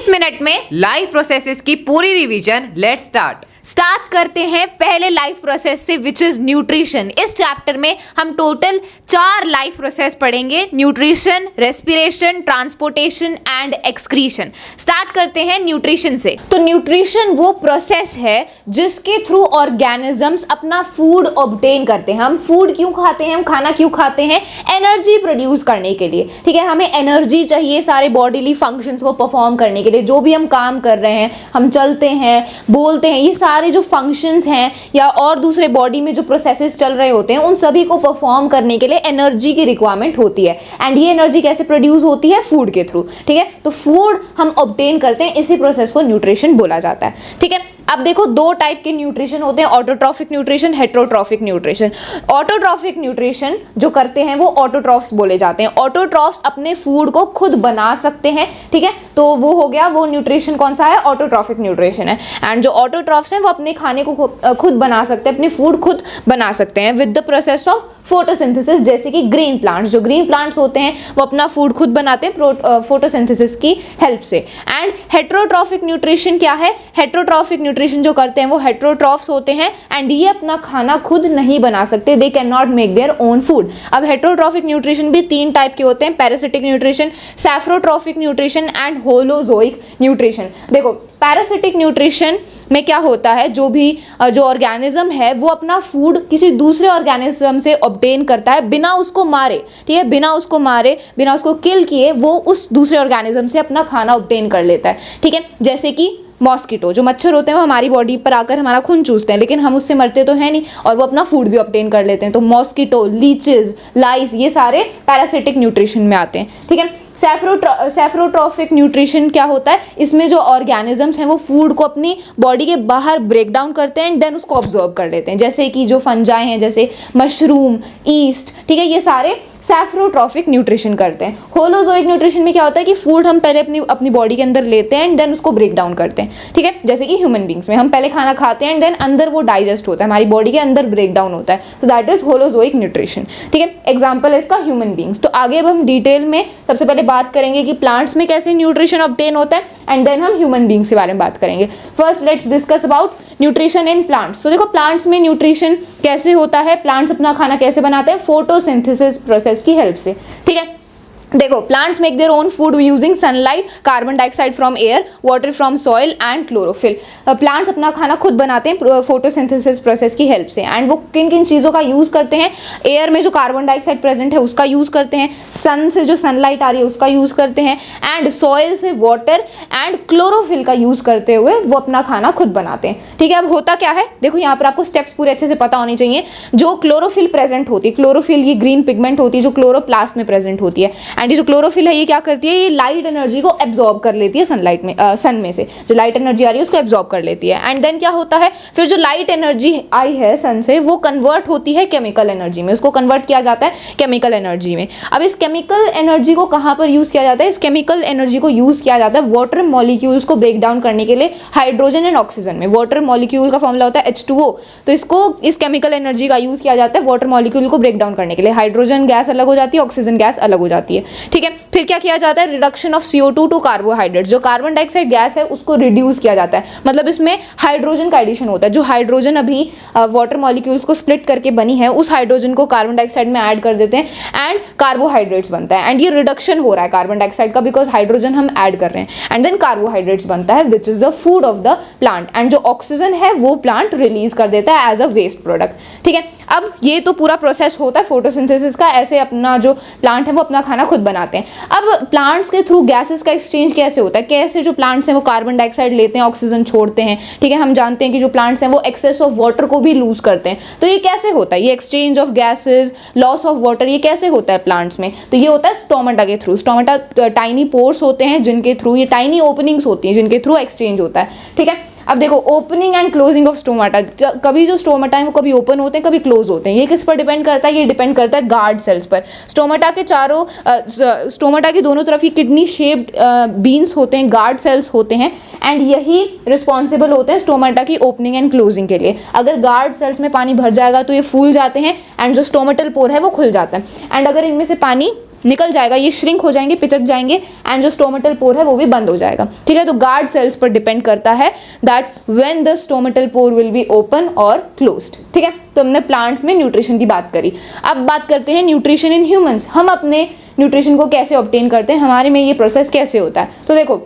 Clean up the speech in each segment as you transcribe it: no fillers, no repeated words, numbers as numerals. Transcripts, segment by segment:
20 minute में life processes की पूरी रिवीजन। लेट्स स्टार्ट करते हैं पहले लाइफ प्रोसेस से, विच इज न्यूट्रिशन। इस चैप्टर में हम टोटल 4 लाइफ प्रोसेस पढ़ेंगे: nutrition, respiration, transportation and excretion. Start करते हैं न्यूट्रिशन से। तो न्यूट्रिशन वो प्रोसेस है जिसके थ्रू ऑर्गेनिजम्स अपना फूड ऑब्टेन करते हैं। हम फूड क्यों खाते हैं, हम खाना क्यों खाते हैं? एनर्जी प्रोड्यूस करने के लिए, ठीक है। हमें एनर्जी चाहिए सारे बॉडीली फंक्शंस को परफॉर्म करने के लिए। जो भी हम काम कर रहे हैं, हम चलते हैं, बोलते हैं, ये सारे जो फंक्शंस हैं या और दूसरे बॉडी में जो प्रोसेसेस चल रहे होते हैं, उन सभी को परफॉर्म करने के लिए एनर्जी की रिक्वायरमेंट होती है। एंड ये एनर्जी कैसे प्रोड्यूस होती है? फूड के थ्रू, ठीक है। तो फूड हम ऑब्टेन करते हैं, इसी प्रोसेस को न्यूट्रिशन बोला जाता है, ठीक है। अब देखो, 2 टाइप के न्यूट्रिशन होते हैं: autotrophic nutrition, heterotrophic nutrition. Autotrophic nutrition जो करते हैं वो ऑटोट्रॉफ्स बोले जाते हैं। ऑटोट्रॉफ्स अपने फूड को खुद बना सकते हैं, ठीक है। तो वो हो गया, वो न्यूट्रिशन कौन सा है? ऑटोट्रॉफिक न्यूट्रिशन है। एंड जो ऑटोट्रॉफ्स हैं वो अपने खाने को खुद बना सकते हैं, अपने फूड खुद बना सकते हैं with the process of photosynthesis. जैसे कि ग्रीन प्लांट्स, जो ग्रीन प्लांट्स होते हैं वो अपना फूड खुद बनाते हैं फोटोसिंथेसिस की हेल्प से। एंड हेटेरोट्रॉफिक न्यूट्रिशन क्या है? हेटेरोट्रॉफिक न्यूट्रिशन जो करते हैं वो हेटेरोट्रॉफ्स होते हैं एंड ये अपना खाना खुद नहीं बना सकते, they can not make their own food. अब हेटेरोट्रॉफिक न्यूट्रिशन भी 3 टाइप के होते हैं: parasitic nutrition, saprotrophic nutrition and holozoic nutrition. देखो, पैरासिटिक न्यूट्रिशन में क्या होता है, जो ऑर्गेनिज्म है वो अपना फूड किसी दूसरे ऑर्गेनिज्म से ऑब्टेन करता है बिना उसको मारे, ठीक है। बिना उसको किल किए वो उस दूसरे ऑर्गेनिज्म से अपना खाना ऑब्टेन कर लेता है, ठीक है। जैसे कि मॉस्किटो, जो मच्छर होते हैं वो हमारी बॉडी पर आकर हमारा खून चूसते हैं, लेकिन हम उससे मरते तो है नहीं और वो अपना फूड भी ऑब्टेन कर लेते हैं। तो मॉस्किटो, लीचेस, लाइस, ये सारे पैरासिटिक न्यूट्रिशन में आते हैं, ठीक है। सैफ्रोट्रॉफिक न्यूट्रिशन क्या होता है? इसमें जो ऑर्गेनिजम्स हैं वो फूड को अपनी बॉडी के बाहर ब्रेक डाउन करते हैं एंड देन उसको ऑब्जर्व कर लेते हैं। जैसे कि जो फंजाई हैं, जैसे मशरूम, ईस्ट, ठीक है, ये सारे सैफ्रोट्रॉफिक न्यूट्रिशन करते हैं। होलोजोइक न्यूट्रिशन में क्या होता है कि फूड हम पहले अपनी बॉडी के अंदर लेते हैं एंड देन उसको ब्रेक डाउन करते हैं, ठीक है। जैसे कि ह्यूमन बींग्स में हम पहले खाना खाते हैं एंड देन अंदर वो डाइजेस्ट होता है, हमारी बॉडी के अंदर ब्रेक डाउन होता है। तो दैट इज होलोजोइक न्यूट्रिशन, ठीक है। एग्जाम्पल है इसका ह्यूमन बींग्स। तो आगे अब हम डिटेल में सबसे पहले बात करेंगे कि प्लांट्स में कैसे न्यूट्रिशन ऑब्टेन होता है एंड देन हम ह्यूमन बींग्स के बारे में बात करेंगे। First let's discuss about nutrition in plants. तो देखो, प्लांट्स में न्यूट्रिशन कैसे होता है, प्लांट्स अपना खाना कैसे बनाते हैं? फोटोसिंथेसिस प्रोसेस की हेल्प से, ठीक है। देखो, plants make their own food using sunlight, carbon dioxide from air, water from soil and chlorophyll. Plants अपना खाना खुद बनाते हैं फोटोसिंथेसिस प्रोसेस की हेल्प से। एंड वो किन किन चीज़ों का यूज़ करते हैं? एयर में जो कार्बन डाइऑक्साइड प्रेजेंट है उसका यूज़ करते हैं, सन से जो सनलाइट आ रही है उसका यूज़ करते हैं, एंड सॉइल से वाटर एंड क्लोरोफिल का यूज़ करते हुए वो अपना खाना खुद बनाते हैं, ठीक है। अब होता क्या है, देखो यहाँ पर आपको स्टेप्स पूरे अच्छे से पता होने चाहिए। जो क्लोरोफिल प्रेजेंट होती है, क्लोरोफिल ये ग्रीन पिगमेंट होती है जो क्लोरोप्लास्ट में प्रेजेंट होती है। एंड ये जो क्लोरोफिल है ये क्या करती है? ये लाइट एनर्जी को एब्जॉर्ब कर लेती है सनलाइट में, सन में से जो लाइट एनर्जी आ रही है उसको एब्जॉर्ब कर लेती है। एंड देन क्या होता है, फिर जो लाइट एनर्जी आई है सन से वो कन्वर्ट होती है केमिकल एनर्जी में, उसको कन्वर्ट किया जाता है केमिकल एनर्जी में। अब इस केमिकल एनर्जी को कहाँ पर यूज किया जाता है? इस केमिकल एनर्जी को यूज किया जाता है वाटर मॉलिक्यूल्स को ब्रेक डाउन करने के लिए, हाइड्रोजन एंड ऑक्सीजन में। वाटर मॉलिक्यूल का फॉर्मूला होता है H2O, तो इसको इस केमिकल एनर्जी का यूज किया जाता है वाटर मॉलिक्यूल को ब्रेक डाउन करने के लिए। हाइड्रोजन गैस अलग हो जाती है, ऑक्सीजन गैस अलग हो जाती है, ठीक है। फिर क्या किया जाता है? Reduction of CO2 to carbohydrate. जो कार्बन डाइऑक्साइड गैस है उसको रिड्यूस किया जाता है, मतलब इसमें हाइड्रोजन का एडिशन होता है। जो हाइड्रोजन अभी वाटर मॉलिक्यूल्स को स्प्लिट करके बनी है, उस हाइड्रोजन को कार्बन डाइऑक्साइड में ऐड कर देते हैं एंड कार्बोहाइड्रेट्स बनता है। एंड ये रिडक्शन हो रहा है कार्बन डाइऑक्साइड का, बिकॉज हाइड्रोजन हम ऐड कर रहे हैं एंड देन कार्बोहाइड्रेट्स बनता है which is the food of the plant. And जो ऑक्सीजन है वो प्लांट रिलीज कर देता है एज अ वेस्ट प्रोडक्ट, ठीक है। अब ये तो पूरा प्रोसेस होता है फोटोसिंथेसिस का, ऐसे अपना जो प्लांट है वो अपना खाना खुद बनाते हैं। अब प्लांट्स के थ्रू गैसेस का एक्सचेंज कैसे होता है? कैसे जो प्लांट्स हैं वो कार्बन डाइऑक्साइड लेते हैं, ऑक्सीजन छोड़ते हैं, ठीक है। हम जानते हैं कि जो प्लांट्स हैं वो एक्सेस ऑफ वाटर को भी लूज करते हैं। तो ये कैसे होता है? ये exchange of gases, loss of water, ये कैसे होता है प्लांट्स में? तो ये होता है स्टोमेटा के थ्रू। स्टोमेटा टाइनी पोर्स होते हैं जिनके थ्रू, ये टाइनी ओपनिंग्स होती हैं जिनके थ्रू एक्सचेंज होता है, ठीक है। अब देखो, opening and closing of stomata, कभी जो स्टोमाटा है वो कभी ओपन होते हैं कभी क्लोज होते हैं। ये किस पर डिपेंड करता है? ये डिपेंड करता है गार्ड सेल्स पर। स्टोमाटा के दोनों तरफ ये किडनी शेप्ड बीन्स होते हैं, गार्ड सेल्स होते हैं एंड यही रिस्पॉन्सिबल होते हैं स्टोमाटा की ओपनिंग एंड क्लोजिंग के लिए। अगर गार्ड सेल्स में पानी भर जाएगा तो ये फूल जाते हैं एंड जो स्टोमेटल पोर है वो खुल जाता है। एंड अगर इनमें से पानी निकल जाएगा, ये श्रिंक हो जाएंगे, पिचक जाएंगे एंड जो स्टोमेटल पोर है वो भी बंद हो जाएगा। ठीक है, तो गार्ड सेल्स पर डिपेंड करता है that when the stomatal pore will be open और क्लोज्ड। ठीक है, तो हमने प्लांट्स में न्यूट्रिशन की बात करी। अब बात करते हैं न्यूट्रिशन इन ह्यूमंस। हम अपने न्यूट्रिशन को कैसे ऑब्टेन करते हैं, हमारे में ये प्रोसेस कैसे होता है। तो देखो,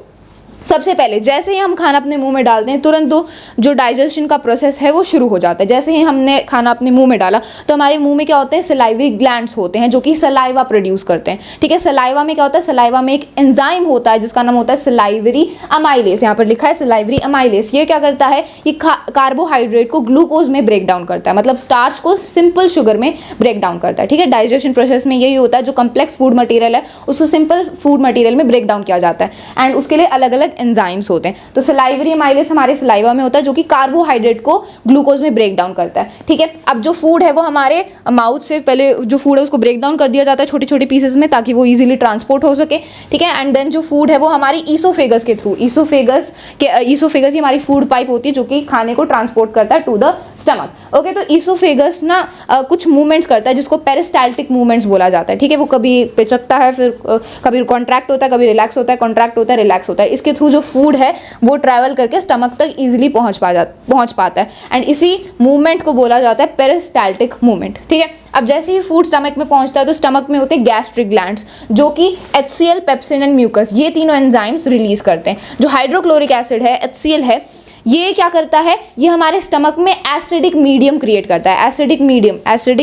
सबसे पहले जैसे ही हम खाना अपने मुंह में डालते हैं तुरंत जो डाइजेशन का प्रोसेस है वो शुरू हो जाता है। जैसे ही हमने खाना अपने मुंह में डाला तो हमारे मुंह में क्या होते हैं, सलाइवरी ग्लैंड्स होते हैं जो कि सलाइवा प्रोड्यूस करते हैं। ठीक है, सलाइवा में क्या होता है, सलाइवा में एक एंजाइम होता है जिसका नाम होता है सलाइवरी अमाइलेस। यहाँ पर लिखा है सलाइवरी अमाइलेस। ये क्या करता है, ये कार्बोहाइड्रेट को ग्लूकोज में ब्रेक डाउन करता है, मतलब स्टार्च को सिंपल शुगर में ब्रेक डाउन करता है। ठीक है, डाइजेशन प्रोसेस में यही होता है, जो कम्प्लेक्स फूड मटीरियल है उसको सिंपल फूड मटीरियल में ब्रेक डाउन किया जाता है एंड उसके लिए अलग अलग एंजाइम्स होते हैं। तो सलाइवरी अमाइलेस हमारे सलाइवा में होता है जो कि कार्बोहाइड्रेट को ग्लूकोज में ब्रेक डाउन करता है। ठीक है, अब जो फूड है वो हमारे माउथ से पहले जो फूड है उसको ब्रेक डाउन कर दिया जाता है छोटे छोटे पीसेस में ताकि वो इजीली ट्रांसपोर्ट हो सके। ठीक है, एंड देन जो फूड है वो हमारी ईसोफेगस के थ्रू, ईसोफेगस ही हमारी फूड पाइप होती है जो कि खाने को ट्रांसपोर्ट करता है टू द स्टमक। ओके, तो ईसोफेगस ना कुछ मूवमेंट्स करता है जिसको पेरिस्टाल्टिक मूवमेंट्स बोला जाता है। ठीक है, वो कभी पिचकता है, फिर कभी कॉन्ट्रैक्ट होता है, कभी रिलैक्स होता है, कॉन्ट्रैक्ट होता है, रिलैक्स होता है। इसके थ्रू जो फूड है वो ट्रैवल करके स्टमक तक इजीली पहुंच पाता है एंड इसी मूवमेंट को बोला जाता है पेरिस्टाल्टिक मूवमेंट। ठीक है, अब जैसे ही फूड स्टमक में पहुंचता है तो स्टमक में होते हैं गैस्ट्रिक ग्लैंड्स जो कि HCl, पेप्सिन एंड म्यूकस ये तीनों एंजाइम्स रिलीज करते हैं। जो हाइड्रोक्लोरिक एसिड है, HCl है, ये क्या करता है, ये हमारे स्टमक में एसिडिक मीडियम क्रिएट करता है। एसिडिक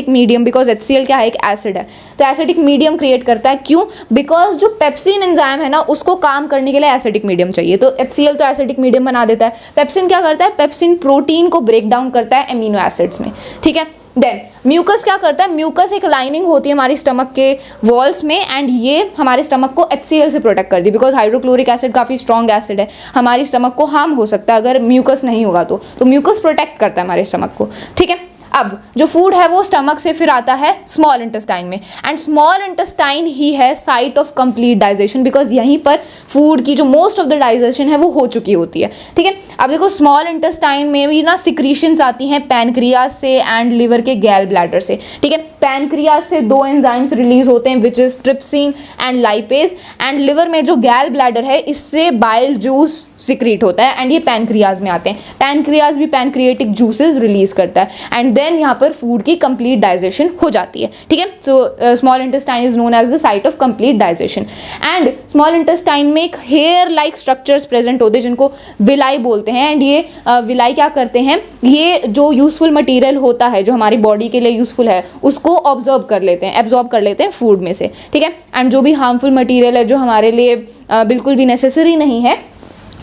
मीडियम बिकॉज HCl क्या है, एक एसिड है, तो एसिडिक मीडियम क्रिएट करता है। क्यों? बिकॉज जो पेप्सिन एंजाइम है ना उसको काम करने के लिए एसिडिक मीडियम चाहिए, तो HCl तो एसिडिक मीडियम बना देता है। पेप्सिन क्या करता है, पेप्सिन प्रोटीन को ब्रेक डाउन करता है एमिनो एसिड्स में। ठीक है, देन म्यूकस क्या करता है, म्यूकस एक लाइनिंग होती है हमारी स्टमक के वॉल्स में एंड ये हमारे स्टमक को HCl से प्रोटेक्ट करती है बिकॉज हाइड्रोक्लोरिक एसिड काफ़ी स्ट्रॉन्ग एसिड है, हमारी स्टमक को हार्म हो सकता है अगर म्यूकस नहीं होगा तो म्यूकस प्रोटेक्ट करता है हमारे स्टमक को। ठीक है, अब जो फूड है वो स्टमक से फिर आता है स्मॉल इंटेस्टाइन में एंड स्मॉल इंटेस्टाइन ही है site of complete digestion because यहीं पर फूड की जो मोस्ट ऑफ द डाइजेशन है वो हो चुकी होती है। ठीक है, अब देखो स्मॉल इंटेस्टाइन में भी ना सिक्रीशंस आती हैं पैनक्रियाज से एंड लिवर के गैल ब्लैडर से। ठीक है, पैनक्रियाज से दो एंजाइम्स रिलीज होते हैं which is trypsin and lipase and liver में जो गैल ब्लैडर है इससे बाइल जूस सिक्रीट होता है एंड ये पैनक्रियाज में आते हैं। पैनक्रियाज भी पैनक्रिएटिक जूसेस रिलीज करता है एंड देन यहाँ पर फूड की कंप्लीट डाइजेशन हो जाती है। ठीक है, so small intestine is known as the site of complete digestion and small intestine में एक हेयर लाइक स्ट्रक्चर्स प्रेजेंट होते हैं जिनको विलाई बोलते हैं एंड ये विलाई क्या करते हैं, ये जो यूजफुल मटेरियल होता है जो हमारी बॉडी के लिए यूजफुल है उसको ऑब्जर्व कर लेते हैं, एब्जॉर्ब कर लेते हैं फूड में से। ठीक है, एंड जो भी हार्मफुल मटेरियल है जो हमारे लिए बिल्कुल भी नेसेसरी नहीं है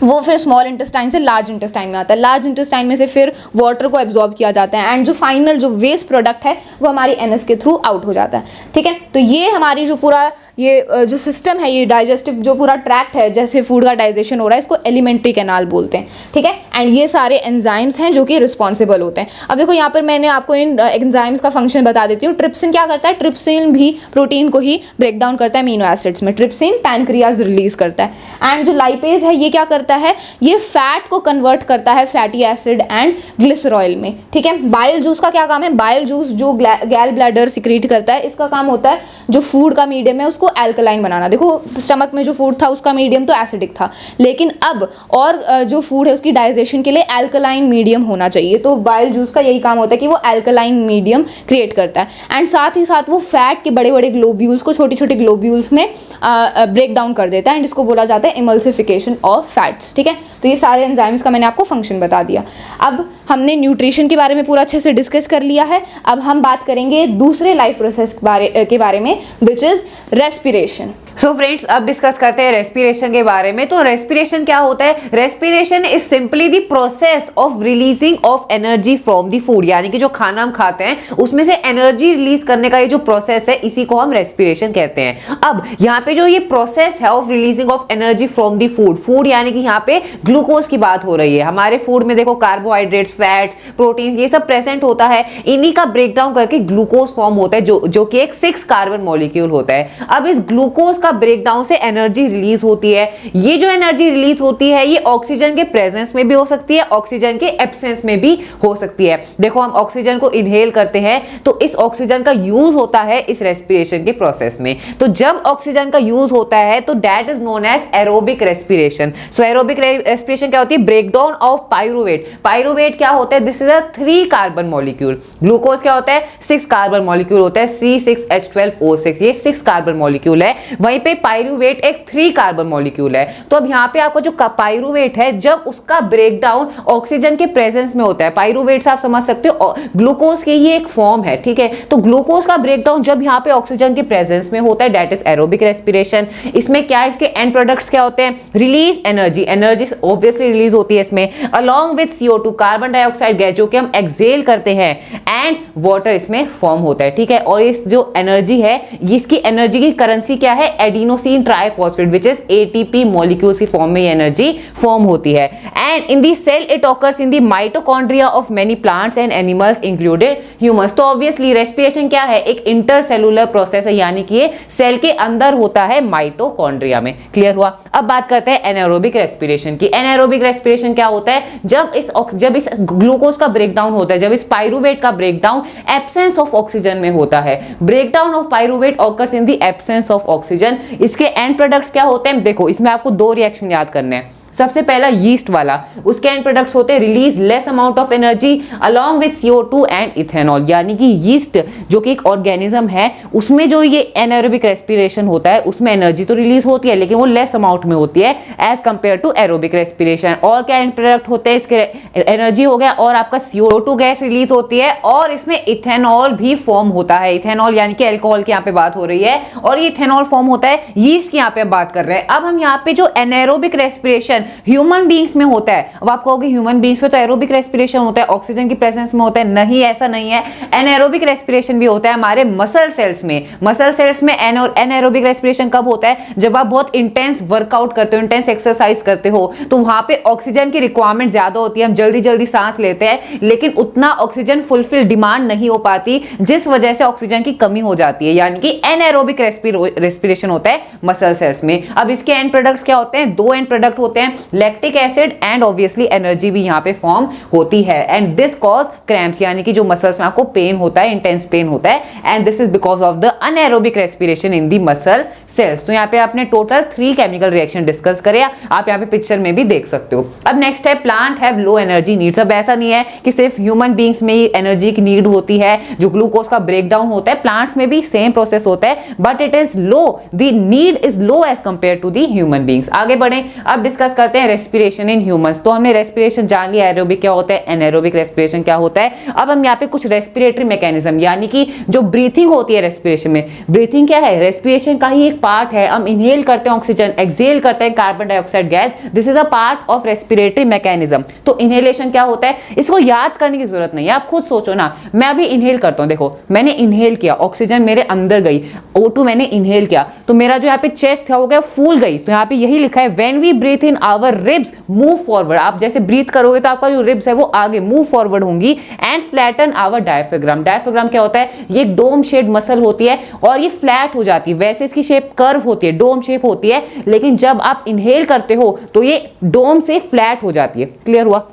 वो फिर स्मॉल इंटेस्टाइन से लार्ज इंटेस्टाइन में आता है। लार्ज इंटेस्टाइन में से फिर वाटर को एब्जॉर्ब किया जाता है एंड जो फाइनल जो वेस्ट प्रोडक्ट है वो हमारी एनएस के थ्रू आउट हो जाता है। ठीक है, तो ये हमारी जो पूरा ये जो सिस्टम है, ये डाइजेस्टिव जो पूरा ट्रैक्ट है जैसे फूड का डाइजेशन हो रहा है इसको एलिमेंट्री कैनाल बोलते हैं। ठीक है, एंड ये सारे एंजाइम्स हैं जो कि रिस्पॉन्सिबल होते हैं। अब देखो यहाँ पर मैंने आपको इन एंजाइम्स का फंक्शन बता देती हूँ। ट्रिप्सिन क्या करता है, ट्रिप्सिन भी प्रोटीन को ही ब्रेक डाउन करता है अमीनो एसिड्स में। ट्रिप्सिन पैनक्रियाज रिलीज करता है एंड जो लाइपेज है ये क्या करता है, ये फैट को कन्वर्ट करता है फैटी एसिड एंड ग्लिसरॉयल में। ठीक है, बाइल जूस का क्या काम है, बाइल जूस जो गैल ब्लैडर सिक्रीट करता है इसका काम होता है जो फूड का मीडियम है उसको एल्कलाइन बनाना। देखो स्टमक में जो फूड था उसका मीडियम तो एसिडिक था, लेकिन अब और जो फूड है उसकी डाइजेशन के लिए एल्कलाइन मीडियम होना चाहिए, तो बाइल जूस का यही काम होता है कि वो एल्कलाइन मीडियम क्रिएट करता है एंड साथ ही साथ वो फैट के बड़े बड़े ग्लोब्यूल्स को छोटे छोटे ग्लोब्यूल्स में ब्रेक डाउन कर देता है एंड इसको बोला जाता है इमल्सिफिकेशन ऑफ फैट्स। ठीक है, तो ये सारे एंजाइम्स का मैंने आपको फंक्शन बता दिया। अब हमने न्यूट्रिशन के बारे में पूरा अच्छे से डिस्कस कर लिया है। अब हम बात करेंगे दूसरे लाइफ प्रोसेस के बारे में which is respiration. So friends, अब डिस्कस करते हैं रेस्पिरेशन के बारे में। तो रेस्पिरेशन क्या होता है, respiration is simply the process of releasing of energy from the food, यानी कि जो खाना हम खाते हैं उसमें से एनर्जी रिलीज करने का ये जो प्रोसेस है इसी को हम रेस्पिरेशन कहते हैं। अब यहाँ पे जो ये प्रोसेस है of releasing of energy from the food यानी कि यहाँ पे ग्लूकोज की बात हो रही है। हमारे फूड में देखो कार्बोहाइड्रेट्स, फैट्स, प्रोटीन ये सब प्रेजेंट होता है, इन्हीं का ब्रेकडाउन करके ग्लूकोज फॉर्म होता है जो कि एक 6 कार्बन मॉलिक्यूल होता है। अब इस ग्लूकोज का का ब्रेकडाउन से एनर्जी रिलीज होती है। ये जो एनर्जी रिलीज होती है ये ऑक्सीजन के प्रेजेंस में भी हो सकती है, ऑक्सीजन के एब्सेंस में भी हो सकती है। देखो हम ऑक्सीजन को इनहेल करते हैं तो इस ऑक्सीजन का यूज होता है इस रेस्पिरेशन के प्रोसेस में। तो जब ऑक्सीजन का यूज होता है तो that is known as aerobic respiration. So aerobic respiration क्या होती है? Breakdown of pyruvate. पाइरुवेट क्या होता है? This is a 3 carbon molecule. Glucose क्या होता है? 6 कार्बन मॉलिक्यूल होता है, C6H12O6, ये 6 कार्बन मॉलिक्यूल है। वहीं पे पाइरुवेट एक 3 कार्बन मॉलिक्यूल है। तो अब यहाँ पे आपको जो पाइरुवेट है जब उसका ब्रेकडाउन ऑक्सीजन के प्रेजेंस में होता है, पाइरुवेट से आप समझ सकते हो ग्लूकोज की ये एक फॉर्म है, ठीक है। तो ग्लूकोज का ब्रेकडाउन जब यहाँ पे ऑक्सीजन के प्रेजेंस में होता है दैट इज एरोबिक रेस्पिरेशन। इसमें क्या है? इसके एंड प्रोडक्ट्स क्या होते हैं? Release energy, energy obviously release होती है इसमें, along with CO2 carbon dioxide gas जो कि हम एक्सहेल करते हैं, एंड वाटर इसमें फॉर्म होता है, ठीक है। और इस जो एनर्जी है इसकी एनर्जी की करेंसी क्या है? Adenosine triphosphate which is ATP molecules की फॉर्म में ये एनर्जी फॉर्म होती है। And in the cell it occurs in the mitochondria of many plants and animals included humans. तो ऑब्वियसली रेस्पिरेशन क्या है? एक इंटरसेलुलर प्रोसेस है, यानी कि ये सेल के अंदर होता है माइटोकॉन्ड्रिया में। क्लियर हुआ? अब बात करते हैं एनाएरोबिक रेस्पिरेशन की। एनाएरोबिक रेस्पिरेशन क्या होता है? जब इस ग्लूकोज का ब्रेकडाउन होता है, जब इस पाइरुवेट का ब्रेकडाउन एब्सेंस ऑफ ऑक्सीजन में होता है। Breakdown of pyruvate occurs in the absence of oxygen. इसके एंड प्रोडक्ट्स क्या होते हैं? देखो इसमें आपको 2 रिएक्शन याद करने हैं। सबसे पहला यीस्ट वाला, उसके एंड प्रोडक्ट्स होते हैं release less amount of energy along with CO2 and ethanol. यानी कि यीस्ट जो कि एक ऑर्गेनिज्म है उसमें जो ये एनाएरोबिक रेस्पिरेशन होता है उसमें एनर्जी तो रिलीज होती है लेकिन वो लेस अमाउंट में होती है as compare to aerobic respiration. और क्या एंड प्रोडक्ट होते हैं इसके? एनर्जी हो गया और आपका CO2 गैस रिलीज होती है और इसमें इथेनॉल भी फॉर्म होता है। इथेनॉल यानी कि अल्कोहल की यहाँ पे बात हो रही है और ये इथेनॉल फॉर्म होता है यीस्ट की यहाँ पे बात कर रहे हैं। अब हम यहाँ पे जो एनाएरोबिक रेस्पिरेशन ह्यूमन बींग्स में होता है, अब आप कहोगे ह्यूमन बींग्स में तो एरोबिक रेस्पिरेशन होता है, ऑक्सीजन की प्रेजेंस में होता है। नहीं, ऐसा नहीं है। एनाएरोबिक रेस्पिरेशन भी होता है हमारे मसल सेल्स में। मसल सेल्स में एनाएरोबिक रेस्पिरेशन कब होता है? जब आप बहुत इंटेंस वर्कआउट करते हो, इंटेंस एक्सरसाइज करते हो तो वहां पे ऑक्सीजन की रिक्वायरमेंट ज्यादा होती है, हम जल्दी जल्दी सांस लेते हैं लेकिन उतना ऑक्सीजन फुलफिल डिमांड नहीं हो पाती जिस वजह से ऑक्सीजन की कमी हो जाती है, यानी कि एनाएरोबिक रेस्पिरेशन होता है मसल सेल्स में। अब इसके एंड प्रोडक्ट्स क्या होते हैं? 2 एंड प्रोडक्ट होते हैं, lactic acid and obviously energy भी यहाँ पे फॉर्म होती है। एंड दिस कॉज क्रैम्प्स, यानी कि जो मसल्स में आपको पेन होता है, इंटेंस पेन होता है, and this is because of the anaerobic respiration in the muscle cells. तो यहाँ पे आपने टोटल 3 केमिकल रिएक्शन डिस्कस करे, आप यहाँ पे पिक्चर में भी देख सकते हो। अब नेक्स्ट है plant have low energy needs. अब ऐसा नहीं है कि सिर्फ ह्यूमन बींग्स में ही एनर्जी की नीड होती है, जो ग्लूकोज का ब्रेकडाउन होता है प्लांट्स में भी सेम प्रोसेस होता है but it is low, the need is low as compare to the human beings. आगे बढ़े, अब डिस्कस करते हैं रेस्पिरेशन इन ह्यूमंस। तो हमने रेस्पिरेशन जान लिया, एरोबिक क्या होता है, एनाएरोबिक रेस्पिरेशन क्या होता है। अब हम यहाँ पे कुछ रेस्पिरेटरी मैकेनिज्म यानी कि जो ब्रीथिंग होती है रेस्पिरेशन में, ब्रीथिंग क्या है? रेस्पिरेशन का ही एक पार्ट है। हम इनहेल करते हैं ऑक्सीजन, एक्सहेल करते हैं carbon dioxide gas, this is a part of respiratory mechanism. तो इनहेलेशन क्या होता है? इसको याद करने की जरूरत नहीं है, आप खुद सोचो ना। मैं अभी इनहेल करता हूं, देखो मैंने इनहेल किया, ऑक्सीजन मेरे अंदर गई, O2 मैंने इनहेल किया तो मेरा जो यहाँ पे चेस्ट था हो गया फूल गई। तो यहाँ पे यही लिखा है when we breathe in our ribs move forward. आप जैसे ब्रीथ करोगे तो आपका जो रिब्स है वो आगे मूव फॉरवर्ड होंगी and flatten our diaphragm. Diaphragm क्या होता है? ये एक डोम शेप मसल होती है और ये फ्लैट हो जाती है। वैसे इसकी शेप कर्व होती है, डोम शेप होती है, लेकिन जब आप इनहेल करते हो तो ये डोम से फ्लैट हो जाती है। क्लियर हुआ?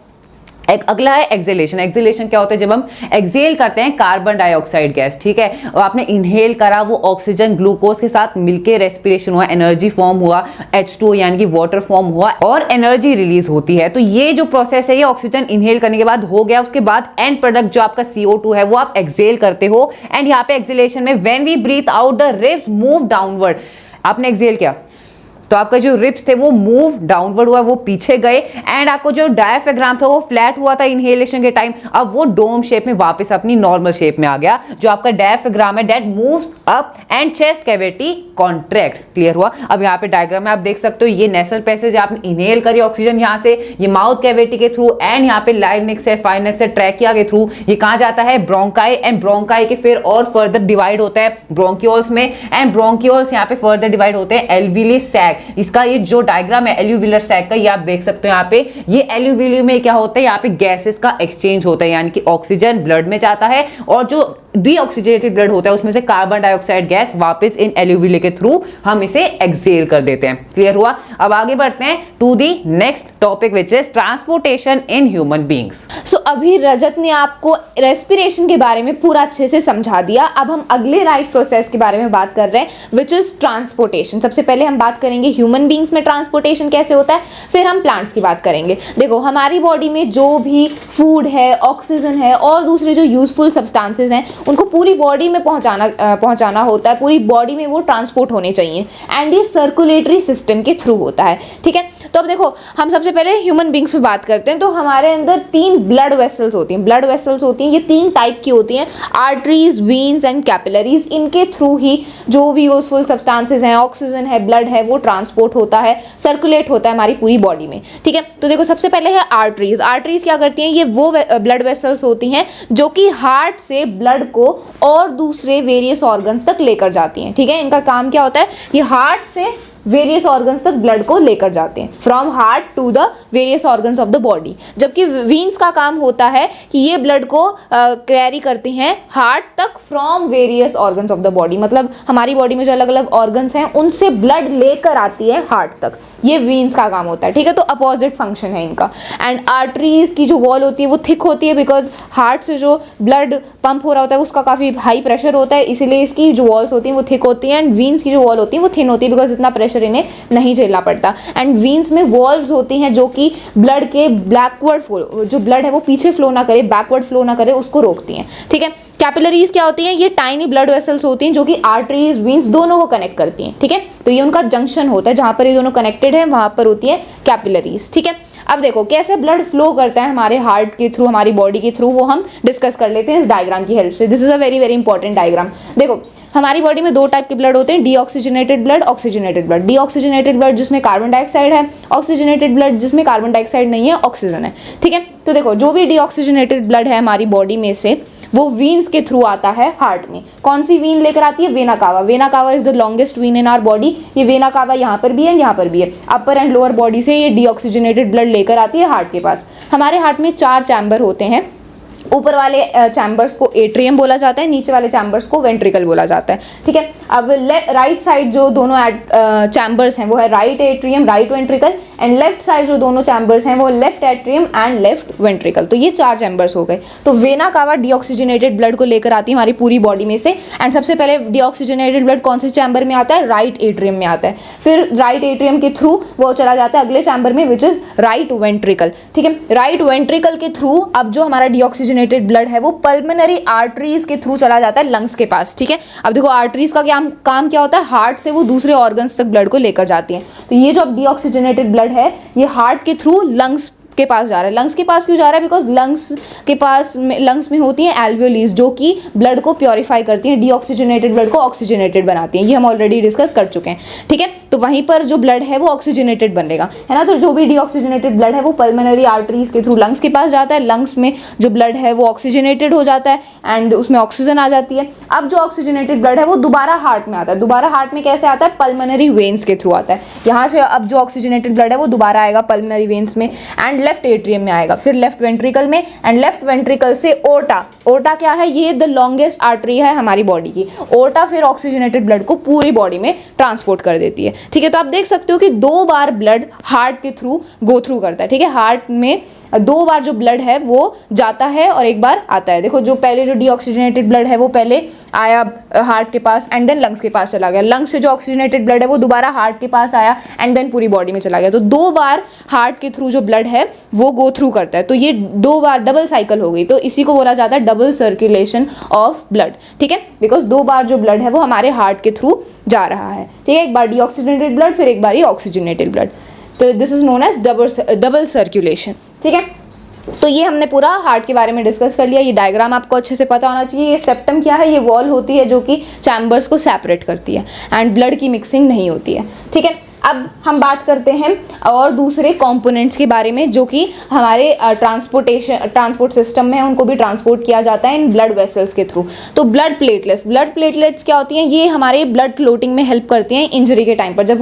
एक अगला है एक्सहेलेशन। एक्सहेलेशन क्या होता है? जब हम एक्सहेल करते हैं कार्बन डाइऑक्साइड गैस, ठीक है, और आपने इनहेल करा, वो ऑक्सीजन ग्लूकोज के साथ मिलके रेस्पिरेशन हुआ, एनर्जी फॉर्म हुआ, H2O यानी कि वाटर फॉर्म हुआ और एनर्जी रिलीज होती है। तो ये जो प्रोसेस है ये ऑक्सीजन इनहेल करने के बाद हो गया। उसके बाद एंड प्रोडक्ट जो आपका CO2 है वो आप एक्सहेल करते हो एंड यहाँ पे एक्सहेलेशन में when we breathe out the ribs move downward. आपने एक्सहेल किया तो आपका जो रिब्स थे वो मूव डाउनवर्ड हुआ, वो पीछे गए एंड आपको जो डायफ्राम था वो फ्लैट हुआ था इनहेलेशन के टाइम, अब वो डोम शेप में वापस अपनी नॉर्मल शेप में आ गया। जो आपका डायफ्राम है that moves up and chest cavity contracts. Clear हुआ? अब यहाँ पे डायग्राम में आप देख सकते हो ये नेसल पैसेज, आपने इनहेल करी ऑक्सीजन यहाँ से, ये माउथ कैविटी के थ्रू एंड यहाँ पे लाइनेक्स है, फाइनेक्स है, ट्रैकिया के थ्रू ये कहाँ जाता है? ब्रोंकाई, एंड ब्रोंकाई के फिर और फर्दर डिवाइड होता है ब्रोंकियोल्स में एंड ब्रोंकियोल्स यहाँ पे फर्दर डिवाइड होते हैं एल्वियली सैक। इसका ये जो डायग्राम है एल्यूविलर सैक का, ये आप देख सकते हो यहाँ पे, ये एल्यूविली में क्या होता है? यहाँ पे गैसेस का एक्सचेंज होता है, यानी कि ऑक्सीजन ब्लड में जाता है और जो डीऑक्सीजनेटेड ब्लड होता है उसमें से कार्बन डाइऑक्साइड गैस वापस इन एल्यूविले के थ्रू हम इसे एक्सेल कर देते हैं। क्लियर हुआ? अब आगे बढ़ते हैं to the next topic which is transportation in human beings. So अभी रजत ने आपको रेस्पिरेशन के बारे में पूरा अच्छे से समझा दिया। अब हम अगले लाइफ प्रोसेस के बारे में बात कर रहे हैं विच इज ट्रांसपोर्टेशन। सबसे पहले हम बात करेंगे ह्यूमन बींग्स में ट्रांसपोर्टेशन कैसे होता है, फिर हम प्लांट्स की बात करेंगे। देखो हमारी बॉडी में जो भी फूड है, ऑक्सीजन है और दूसरे जो यूजफुल सब्सटेंसेस हैं उनको पूरी बॉडी में पहुंचाना होता है, पूरी बॉडी में वो ट्रांसपोर्ट होने चाहिए एंड ये सर्कुलेटरी सिस्टम के थ्रू होता है। ठीक है, तो अब देखो हम सबसे पहले ह्यूमन बींग्स में बात करते हैं। तो हमारे अंदर 3 ब्लड वेसल्स होती हैं। ब्लड वेसल्स होती हैं, ये 3 टाइप की होती हैं, आर्टरीज, वीन्स एंड कैपिलरीज। इनके थ्रू ही जो भी यूजफुल सब्सटेंसेस हैं, ऑक्सीजन है, ब्लड है, वो ट्रांसपोर्ट होता है, सर्कुलेट होता है हमारी पूरी बॉडी में। ठीक है, तो देखो सबसे पहले है आर्टरीज। आर्टरीज क्या करती हैं, ये वो ब्लड वेसल्स होती हैं जो कि हार्ट से ब्लड को और दूसरे वेरियस ऑर्गन्स तक लेकर जाती हैं। ठीक है, इनका काम क्या होता है, ये हार्ट से वेरियस ऑर्गन्स तक ब्लड को लेकर जाते हैं, from heart to the various organs of the body. जबकि वीन्स का काम होता है कि ये ब्लड को कैरी करती हैं हार्ट तक from various organs of the body. मतलब हमारी बॉडी में जो अलग अलग ऑर्गन्स हैं उनसे ब्लड लेकर आती है हार्ट तक, ये वीन्स का काम होता है। ठीक है, तो अपोजिट फंक्शन है इनका। एंड आर्टरीज की जो वॉल होती है वो थिक होती है बिकॉज हार्ट से जो ब्लड पंप हो रहा होता है उसका काफ़ी हाई प्रेशर होता है, इसीलिए इसकी जो वॉल्स होती हैं वो थिक होती हैं। एंड वीन्स की जो वॉल होती है वो थिन होती है बिकॉज इतना प्रेशर इन्हें नहीं झेलना पड़ता। एंड वीन्स में वॉल्व्स होती हैं जो कि ब्लड के बैकवर्ड फ्लो, जो ब्लड है वो पीछे फ्लो ना करे, बैकवर्ड फ्लो ना करे, उसको रोकती हैं। ठीक है, कैपिलरीज क्या होती हैं, ये टाइनी ब्लड वेसल्स होती हैं जो कि आर्टरीज, वीन्स दोनों को कनेक्ट करती हैं। ठीक है, तो ये उनका जंक्शन होता है, जहां पर ये दोनों कनेक्टेड है वहां पर होती है कैपिलरीज। ठीक है, अब देखो कैसे ब्लड फ्लो करता है हमारे हार्ट के थ्रू, हमारी बॉडी के थ्रू, वो हम डिस्कस कर लेते हैं इस डायग्राम की हेल्प से। This is a very very important diagram. देखो हमारी बॉडी में 2 टाइप के ब्लड होते हैं, deoxygenated blood, oxygenated blood. Deoxygenated blood जिसमें कार्बन डाइऑक्साइड है, ऑक्सीजनेटेड ब्लड जिसमें कार्बन डाइऑक्साइड नहीं है, ऑक्सीजन है। ठीक है, तो देखो जो भी डीऑक्सीजनेटेड ब्लड है हमारी बॉडी में से वो वीन्स के थ्रू आता है हार्ट में। कौन सी वीन लेकर आती है, vena cava. Vena cava is the longest vein in our body. ये वेना कावा यहाँ पर भी है, यहाँ पर भी है। अपर एंड लोअर बॉडी से ये डीऑक्सीजनेटेड ब्लड लेकर आती है हार्ट के पास। हमारे हार्ट में 4 चैम्बर होते हैं। ऊपर वाले चैम्बर्स को एट्रियम बोला जाता है, नीचे वाले चैम्बर्स को वेंट्रिकल बोला जाता है। ठीक है, अब राइट साइड जो दोनों चैम्बर्स हैं वो है right atrium, right ventricle, and left side जो दोनों चैम्बर्स हैं वो left atrium and left ventricle. तो ये 4 चैम्बर्स हो गए। तो वेना कावा डीऑक्सीजनेटेड ब्लड को लेकर आती है हमारी पूरी बॉडी में से। एंड सबसे पहले डीऑक्सीजनेटेड ब्लड कौन से चैम्बर में आता है, राइट एट्रियम में आता है। फिर राइट एट्रियम के थ्रू वो चला जाता है अगले चैम्बर में विच इज राइट वेंट्रिकल। ठीक है, राइट वेंट्रिकल के थ्रू अब जो हमारा डीऑक्सीजनेटेड ब्लड है वो पल्मोनरी आर्टरीज के थ्रू चला जाता है लंग्स के पास। ठीक है, अब देखो आर्टरीज का काम क्या होता है, हार्ट से वो दूसरे ऑर्गन्स तक ब्लड को लेकर जाती हैं। तो ये जो डीऑक्सीजनेटेड ब्लड है ये हार्ट के थ्रू लंग्स के पास जा रहा है। लंग्स के पास क्यों जा रहा है, बिकॉज लंग्स में होती हैं एल्वियोलीज जो कि ब्लड को प्योरीफाई करती हैं, डीऑक्सीजनेटेड ब्लड को ऑक्सीजनेटेड बनाती हैं। ये हम ऑलरेडी डिस्कस कर चुके हैं। ठीक है, तो वहीं पर जो ब्लड है वो ऑक्सीजनेटेड बनेगा, है ना। तो जो भी डीऑक्सीजनेटेड ब्लड है वो पल्मोनरी आर्टरीज के थ्रू लंग्स के पास जाता है। लंग्स में जो ब्लड है वो ऑक्सीजनेटेड हो जाता है एंड उसमें ऑक्सीजन आ जाती है। अब जो ऑक्सीजनेटेड ब्लड है वो दोबारा हार्ट में आता है। दोबारा हार्ट में कैसे आता है, पल्मोनरी वेन्स के थ्रू आता है। यहाँ से अब जो ऑक्सीजनेटेड ब्लड है वो दोबारा आएगा पल्मोनरी वेन्स में एंड लेफ्ट एट्रियम में आएगा, फिर लेफ्ट वेंट्रिकल में, एंड लेफ्ट वेंट्रिकल से ओर्टा। ओर्टा क्या है, ये द लॉन्गेस्ट आर्टरी है हमारी बॉडी की। ओर्टा फिर ऑक्सीजनेटेड ब्लड को पूरी बॉडी में ट्रांसपोर्ट कर देती है। ठीक है, तो आप देख सकते हो कि 2 बार ब्लड हार्ट के थ्रू गो थ्रू करता है। ठीक है, हार्ट में 2 बार जो ब्लड है वो जाता है और 1 बार आता है। देखो जो पहले जो डीऑक्सीजनेटेड ब्लड है वो पहले आया हार्ट के पास एंड देन लंग्स के पास चला गया। लंग्स से जो ऑक्सीजनेटेड ब्लड है वो दोबारा हार्ट के पास आया एंड देन पूरी बॉडी में चला गया। तो 2 बार हार्ट के थ्रू जो ब्लड है वो गो थ्रू करता है। तो ये 2 बार डबल साइकिल हो गई। तो इसी को बोला जाता है डबल सर्कुलेशन ऑफ ब्लड। ठीक है, बिकॉज 2 बार जो ब्लड है वो हमारे हार्ट के थ्रू जा रहा है। ठीक है, 1 बार डीऑक्सीजनेटेड ब्लड, फिर 1 बार ही ऑक्सीजनेटेड ब्लड। तो this is known as double circulation. ठीक है, तो ये हमने पूरा हार्ट के बारे में डिस्कस कर लिया। ये डायग्राम आपको अच्छे से पता होना चाहिए। ये सेप्टम क्या है, ये वॉल होती है जो कि चैम्बर्स को सेपरेट करती है एंड ब्लड की मिक्सिंग नहीं होती है। ठीक है, अब हम बात करते हैं और दूसरे कंपोनेंट्स के बारे में जो कि हमारे ट्रांसपोर्ट सिस्टम में है, उनको भी ट्रांसपोर्ट किया जाता है इन ब्लड वेसल्स के थ्रू। तो ब्लड प्लेटलेट्स क्या होती हैं, ये हमारे ब्लड क्लोटिंग में हेल्प करती हैं इंजरी के टाइम पर। जब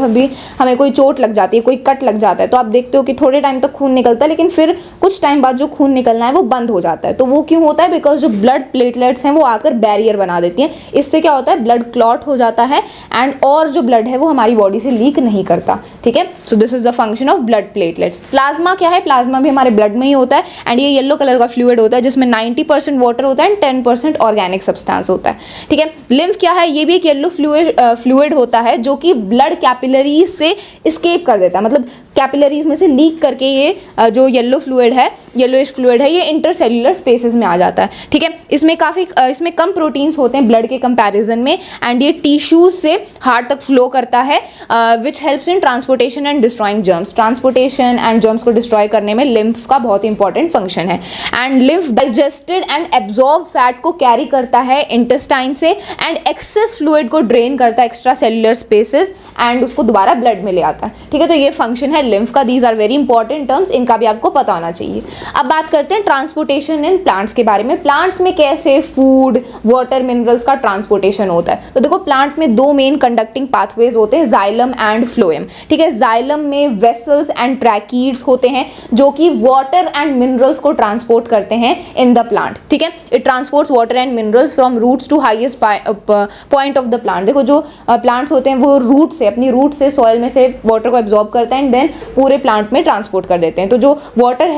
हमें कोई चोट लग जाती है, कोई कट लग जाता है, तो आप देखते हो कि थोड़े टाइम तक खून निकलता है, लेकिन फिर कुछ टाइम बाद जो खून निकलना है वो बंद हो जाता है। तो वो क्यों होता है? बिकॉज जो ब्लड प्लेटलेट्स हैं वो आकर बैरियर बना देती हैं। इससे क्या होता है, ब्लड क्लॉट हो जाता है एंड और जो ब्लड है वो हमारी बॉडी से लीक नहीं करता। ठीक है, so this is the function of blood platelets. Plasma क्या है? प्लाज्मा भी हमारे ब्लड में ही होता है एंड ये येलो कलर का फ्लूइड होता है जिसमें 90% वाटर होता है एंड 10% ऑर्गेनिक सब्सटेंस होता है। ठीक है, लिम्फ क्या है? ये भी एक येलो फ्लूइड होता है जो कि ब्लड कैपिलरीज से एस्केप कर देता है, मतलब कैपिलरीज में से लीक करके ये जो येलोइश फ्लूइड है ये इंटरसेल्युलर स्पेसेस में आ जाता है। ठीक है, इसमें कम प्रोटीन्स होते हैं ब्लड के कंपैरिजन में एंड ये टिश्यूज से हार्ट तक फ्लो करता है which helps in transportation and destroying germs. Transportation and germs को डिस्ट्रॉय करने में लिम्फ का बहुत इंपॉर्टेंट फंक्शन है। And lymph digested and absorb fat को कैरी करता है इंटेस्टाइन से एंड एक्सेस फ्लूइड को ड्रेन करता है एक्स्ट्रा सेल्युलर स्पेसेस एंड उसको दोबारा ब्लड में ले आता है। ठीक है, तो ये फंक्शन है लिम्फ का। These are very important terms, इनका भी आपको पता होना चाहिए। अब बात करते हैं ट्रांसपोर्टेशन इन प्लांट्स के बारे में। प्लांट्स में कैसे फूड, वाटर, मिनरल्स का ट्रांसपोर्टेशन होता है। तो देखो, प्लांट में दो मेन कंडक्टिंग पाथवेज होते हैं, जाइलम एंड फ्लोएम। ठीक है, जाइलम में वेसल्स एंड ट्रैकीड्स होते हैं जो कि वाटर एंड मिनरल्स को ट्रांसपोर्ट करते हैं इन द प्लांट। ठीक है, it transports water and minerals from roots to highest point of the plant. देखो, जो प्लांट्स होते हैं वो अपनी रूट से सॉइल में से वाटर को एब्जॉर्ब करते हैं एंड देन पूरे प्लांट में ट्रांसपोर्ट कर देते हैं। तो जो वाटर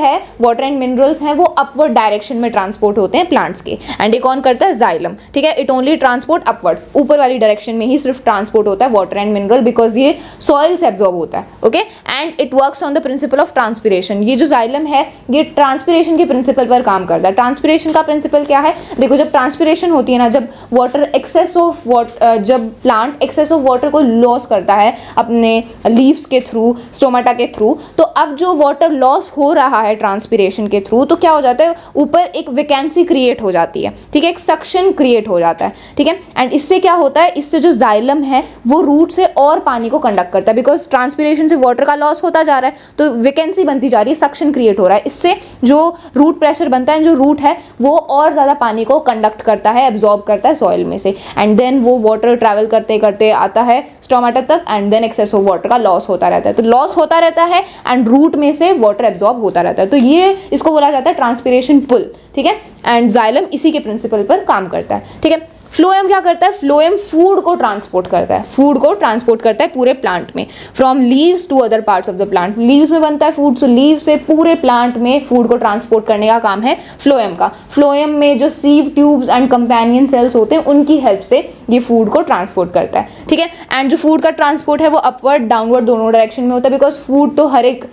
एंड मिनरल्स हैं वो अपवर्ड डायरेक्शन में ट्रांसपोर्ट होते हैं प्लांट्स के एंड ये कौन करता है? जाइलम। ठीक है, इट ओनली ट्रांसपोर्ट अपवर्ड्स, ऊपर वाली डायरेक्शन में ही सिर्फ ट्रांसपोर्ट होता है वाटर एंड मिनरल बिकॉज ये सॉइल से एब्जॉर्ब होता है। Okay, and it works on the principle of transpiration. ये जो जाइलम है ये ट्रांसपिरेशन के प्रिंसिपल पर काम करता है। ट्रांसपिरेशन का प्रिंसिपल क्या है? देखो, जब ट्रांसपिरेशन होती है ना, जब प्लांट एक्सेस ऑफ वाटर को लॉस करता है अपने लीव्स के थ्रू, स्टोमाटा के थ्रू, तो अब जो वाटर लॉस हो रहा है ट्रांसपिरेशन के थ्रू, तो क्या हो जाता है, ऊपर एक वैकेंसी क्रिएट हो जाती है। ठीक है, एक सक्शन क्रिएट हो जाता है। ठीक है, एंड इससे क्या होता है, इससे जो जाइलम है वो रूट से और पानी को कंडक्ट करता है बिकॉज ट्रांसपिरेशन से वाटर का लॉस होता जा रहा है, तो वैकेंसी बनती जा रही है, सक्शन क्रिएट हो रहा है। इससे जो रूट प्रेशर बनता है, जो रूट है वो और ज़्यादा पानी को कंडक्ट करता है, एब्जॉर्ब करता है सॉइल में से एंड देन वो वाटर ट्रैवल करते करते आता है स्टोमाटा तक and then excess of water का लॉस होता रहता है। तो लॉस होता रहता है एंड रूट में से वाटर एब्जॉर्ब होता रहता है। तो ये इसको बोला जाता है ट्रांसपिरेशन पुल। ठीक है, एंड जाइलम इसी के प्रिंसिपल पर काम करता है। ठीक है, फ्लोएम क्या करता है? फ्लोएम फूड को ट्रांसपोर्ट करता है, पूरे प्लांट में, from leaves to other parts of the plant. Leaves में बनता है फूड, सो लीव से पूरे प्लांट में फूड को ट्रांसपोर्ट करने का काम है फ्लोएम का। फ्लोएम में जो sieve tubes and companion cells होते हैं उनकी हेल्प से ये फूड को ट्रांसपोर्ट करता है। ठीक है, एंड जो फूड का ट्रांसपोर्ट है वो अपवर्ड डाउनवर्ड दोनों डायरेक्शन में होता है बिकॉज फूड तो हर एक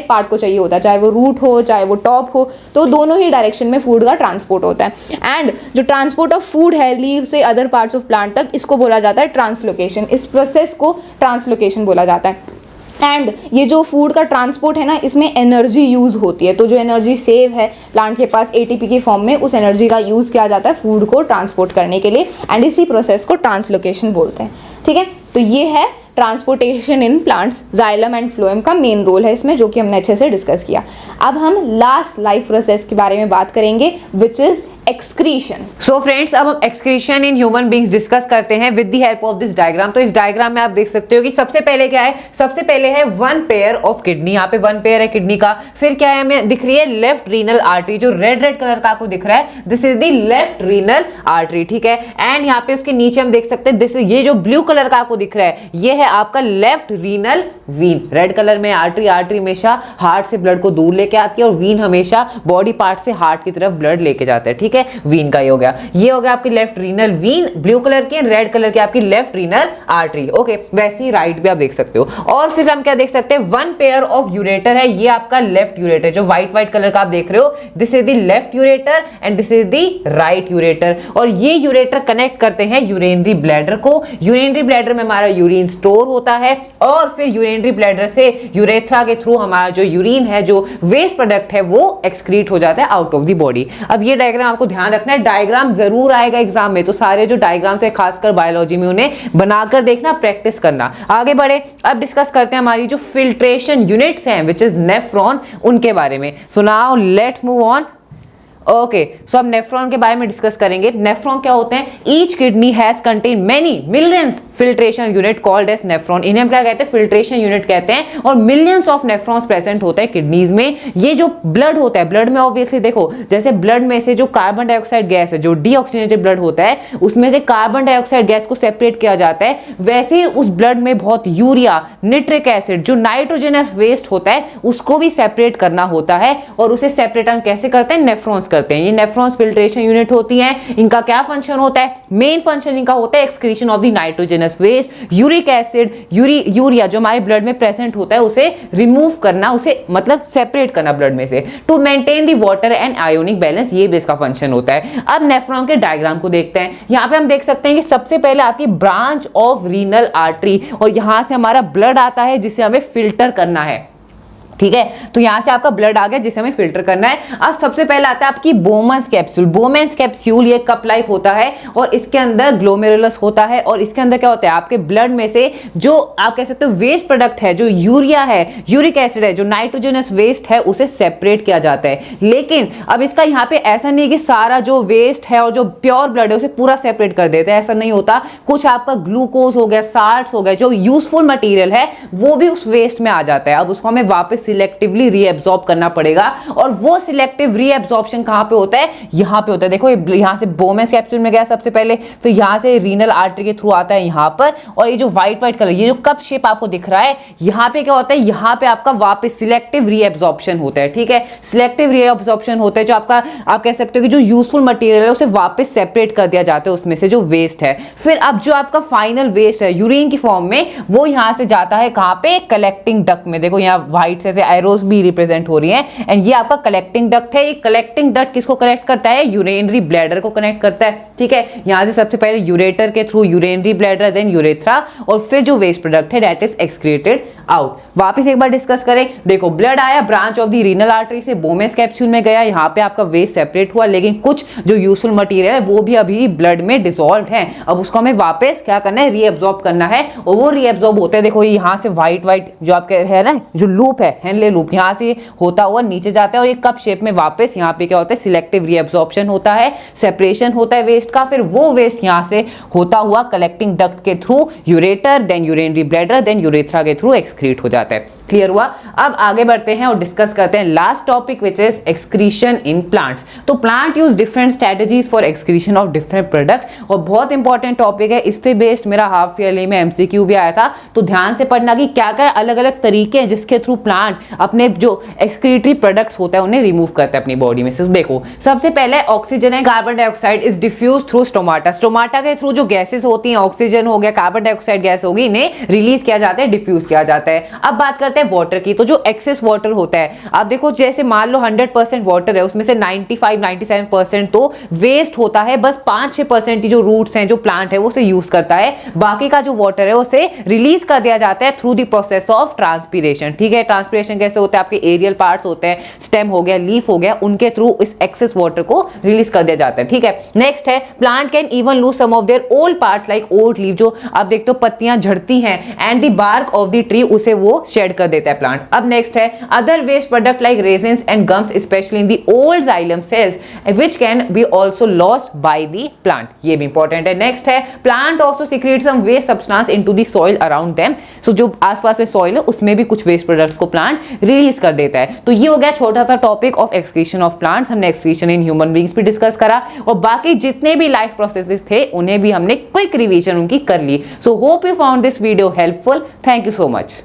पार्ट को चाहिए होता है, चाहे वो रूट हो चाहे वो टॉप हो, तो दोनों ही डायरेक्शन में फूड का ट्रांसपोर्ट होता है। एंड जो ट्रांसपोर्ट ऑफ फूड है लीव से अदर पार्ट्स ऑफ प्लांट तक, इसको बोला जाता है ट्रांसलोकेशन। इस प्रोसेस को ट्रांसलोकेशन बोला जाता है। एंड ये जो फूड का ट्रांसपोर्ट है ना, इसमें एनर्जी यूज होती है, तो जो एनर्जी सेव है प्लांट के पास एटीपी के फॉर्म में, उस एनर्जी का यूज किया जाता है फूड को ट्रांसपोर्ट करने के लिए एंड इसी प्रोसेस को ट्रांसलोकेशन बोलते हैं। ठीक है, तो ये है transportation in plants. Xylem and phloem का मेन रोल है इसमें, जो कि हमने अच्छे से डिस्कस किया। अब हम लास्ट लाइफ प्रोसेस के बारे में बात करेंगे विच इज एक्सक्रीशन। सो फ्रेंड्स, अब हम एक्सक्रीशन इन ह्यूमन बींग्स डिस्कस करते हैं with the help of this diagram. तो इस डायग्राम में आप देख सकते हो कि सबसे पहले क्या है, सबसे पहले है वन पेयर ऑफ किडनी। यहाँ पे वन पेयर है किडनी का। फिर क्या है, हमें दिख रही है लेफ्ट रीनल आर्टरी, जो रेड कलर का आपको दिख रहा है, this is the left renal artery. ठीक है, एंड यहाँ पे उसके नीचे हम देख सकते हैं, दिस ये जो ब्लू कलर का आपको दिख रहा है, ये है आपका left renal vein. Red colour में आर्टरी हमेशा हार्ट से ब्लड को दूर लेके आती है और वीन हमेशा बॉडी पार्ट से हार्ट की तरफ ब्लड लेके जाता है। ठीक है, वीन का ये हो गया आपकी left renal vein, blue colour की, रेड कलर की आपकी लेफ्ट रीनल आर्टरी। ओके, वैसे ही राइट भी आप देख सकते हो। और फिर हम क्या देख सकते हैं, वन पेयर ऑफ यूरेटर है, ये आपका लेफ्ट यूरेटर, जो व्हाइट कलर का आप देख रहे हो, this is the left ureter and this is the right ureter. और ये यूरेटर कनेक्ट करते हैं यूरिनरी ब्लैडर को। यूरिनरी ब्लैडर में हमारा यूरिन स्टोर होता है और फिर यूरिनरी ब्लैडर से यूरेथ्रा के थ्रू हमारा जो यूरिन है, जो वेस्ट प्रोडक्ट है, वो एक्सक्रीट हो जाता है आउट ऑफ द बॉडी। अब ये डायग्राम आपको ध्यान रखना है, डायग्राम जरूर आएगा एग्जाम में, तो सारे जो डायग्राम्स है खासकर बायोलॉजी में उन्हें बनाकर देखना, प्रैक्टिस करना। आगे बढ़े, अब डिस्कस करते हैं हमारी जो फिल्ट्रेशन यूनिट्स हैं विच इज नेफ्रॉन, उनके बारे में। So now let's move on. Okay, so अब नेफ्रॉन के बारे में डिस्कस करेंगे। नेफ्रॉन क्या होते हैं? Each kidney has contain many millions filtration unit called as nephron. इन्हें हम क्या कहते हैं? फिल्ट्रेशन यूनिट कहते हैं। और मिलियंस ऑफ नेफ्रॉन्स प्रेजेंट होते हैं किडनीज में। ये जो ब्लड होता है, ब्लड में ऑब्वियसली देखो, जैसे ब्लड में से जो कार्बन डाइऑक्साइड गैस है, जो डीऑक्सीजनेटेड ब्लड होता है, उसमें से कार्बन डाइऑक्साइड गैस को सेपरेट किया जाता है। वैसे ही उस ब्लड में बहुत यूरिया, निट्रिक एसिड, जो नाइट्रोजनस वेस्ट होता है, उसको भी सेपरेट करना होता है। और उसे सेपरेट हम कैसे करते हैं? नेफ्रॉन्स करते हैं। ये नेफ्रॉन्स फिल्ट्रेशन यूनिट होती हैं। इनका क्या फंक्शन होता है? मेन फंक्शन इनका होता है excretion of the nitrogenous waste, uric acid, urea जो हमारे ब्लड में प्रेजेंट होता है उसे रिमूव करना, उसे मतलब सेपरेट करना ब्लड में से, to maintain the water and ionic balance. ये भी इसका फंक्शन होता है। अब नेफ्रॉन के डायग्राम को देखते हैं। यहाँ पे हम देख सकते हैं कि सबसे पहले आती है ब्रांच ऑफ रीनल आर्टरी, और यहां से हमारा ब्लड आता है जिसे हमें फिल्टर करना है। ठीक है, तो यहां से आपका ब्लड आ गया जिसे हमें फिल्टर करना है। अब सबसे पहले आता है आपकी बोमेंस कैप्सूल। बोमेंस कैप्सूल ये कप लाइक होता है और इसके अंदर ग्लोमेरुलस होता है। और इसके अंदर क्या होता है? आपके ब्लड में से जो आप कह सकते हो वेस्ट प्रोडक्ट है, जो यूरिया है, यूरिक एसिड है, जो नाइट्रोजनस वेस्ट है, उसे सेपरेट किया जाता है। लेकिन अब इसका यहाँ पे ऐसा नहीं कि सारा जो वेस्ट है और जो प्योर ब्लड है उसे पूरा सेपरेट कर देते हैं, ऐसा नहीं होता। कुछ आपका ग्लूकोज हो गया, साल्ट्स हो गए, जो यूजफुल मटेरियल है, वो भी उस वेस्ट में आ जाता है। अब उसको हमें वापस सिलेक्टिवली रीएब्सॉर्ब करना पड़ेगा। और वो सिलेक्टिव रीएब्सॉर्प्शन कहां पे होता है? यहां पे होता है। देखो यहां से बोमेंस कैप्सूल में गया सबसे पहले, फिर यहां से रीनल आर्टरी के थ्रू आता है यहां पर। और ये जो व्हाइट व्हाइट कलर, ये जो कप शेप आपको दिख रहा है, यहां पे क्या होता है? यहां पे आपका वापस सिलेक्टिव रीएब्सॉर्प्शन होता है। ठीक है, सिलेक्टिव रीएब्सॉर्प्शन होता है, जो आपका आप कह सकते हो कि जो यूजफुल मटेरियल है उसे वापस सेपरेट कर दिया जाता है उसमें से जो वेस्ट है। फिर अब जो आपका फाइनल वेस्ट है यूरिन की फॉर्म में, वो यहां से जाता है कहां पे? कलेक्टिंग डक्ट में। देखो यहां व्हाइट से एरोस भी रिप्रेजेंट हो रही है। एंड ये आपका कलेक्टिंग डक्ट है। ये कलेक्टिंग डक्ट किसको कनेक्ट करता है? यूरिनरी ब्लैडर को कनेक्ट करता है। ठीक है, यहां से सबसे पहले यूरेटर के through urinary bladder, then urethra, और फिर जो वेस्ट प्रोडक्ट है दैट इज एक्सक्रीटेड आउट। वापस एक बार डिस्कस करें। देखो ब्लड आया branch of the renal artery से, बोमेंस कैप्सूल में गया, यहाँ पे आपका वेस्ट सेपरेट हुआ, लेकिन कुछ जो यूजफुल मटेरियल है वो भी अभी ब्लड में डिसॉल्व है। अब उसको हमें वापस क्या करना है? रीएब्सॉर्ब करना है। और वो रीएब्सॉर्ब होता है, देखो यहाँ से व्हाइट व्हाइट जो आपके है ना, जो लूप है, हेनले लूप, यहाँ से होता हुआ नीचे जाता है और एक कप शेप में वापस यहाँ पे क्या होता है? सिलेक्टिव रीएब्सॉर्प्शन होता है, सेपरेशन होता है वेस्ट का। फिर वो वेस्ट यहाँ से होता हुआ कलेक्टिंग डक्ट के through ureter, then urinary bladder, then urethra के थ्रू एक्सक्रीट हो जाता है। क्लियर हुआ? अब आगे बढ़ते हैं और डिस्कस करते हैं last topic which is excretion in plants. तो plant use different strategies for excretion of different product, और बहुत इंपॉर्टेंट टॉपिक है। इस पे बेस्ड मेरा हाफ ईयरली में एमसीक्यू भी आया था, तो ध्यान से पढ़ना कि क्या क्या अलग अलग तरीके हैं जिसके थ्रू प्लांट अपने जो एक्सक्रीटरी प्रोडक्ट्स होता है उन्हें रिमूव करता है अपनी बॉडी में से। देखो सबसे पहले ऑक्सीजन है, carbon dioxide is diffuse through stomata. Stomata के थ्रू जो गैसेस होती हैं, ऑक्सीजन हो गया, कार्बन डाइऑक्साइड गैस होगी, इन्हें रिलीज किया जाता है, डिफ्यूज किया जाता है। अब बात करते हैं वाटर की। तो जो एक्सेस वाटर होता है, आप देखो जैसे मान लो 100% वाटर है, उसमें से 95-97% तो वेस्ट होता है, बस 5-6% जो रूट्स हैं, जो प्लांट है, वो उसे यूज करता है। बाकी का जो वाटर है उसे रिलीज कर दिया जाता है through the process of transpiration. ठीक है, ट्रांसपीरेशन कैसे होता है? आपके एरियल पार्ट्स होते हैं, स्टेम हो गया, लीफ हो गया, उनके थ्रू इस एक्सेस वाटर को रिलीज कर दिया जाता है। ठीक है, नेक्स्ट है plant can even lose some of their old parts like old leaf, जो आप देखते हो पत्तियां झड़ती हैं, and the bark of the tree, उसे वो शेड कर देता है प्लांट। अब नेक्स्ट है other waste product like resins and gums especially in the old xylem cells which can be also lost by the plant. ये भी इंपॉर्टेंट है। नेक्स्ट है plant also secrete some waste substance into the soil around them. So जो आसपास में soil है उसमें भी कुछ वेस्ट प्रोडक्ट्स को प्लांट रिलीज कर देता है। तो ये हो गया छोटा सा topic of excretion of plants. हमने एक्सक्रीशन इन ह्यूमन बीइंग्स भी डिस्कस करा, और बाकी जितने भी लाइफ प्रोसेसेस थे उन्हें भी हमने क्विक रिवीजन उनकी कर ली। So hope you found this video helpful. Thank you so much.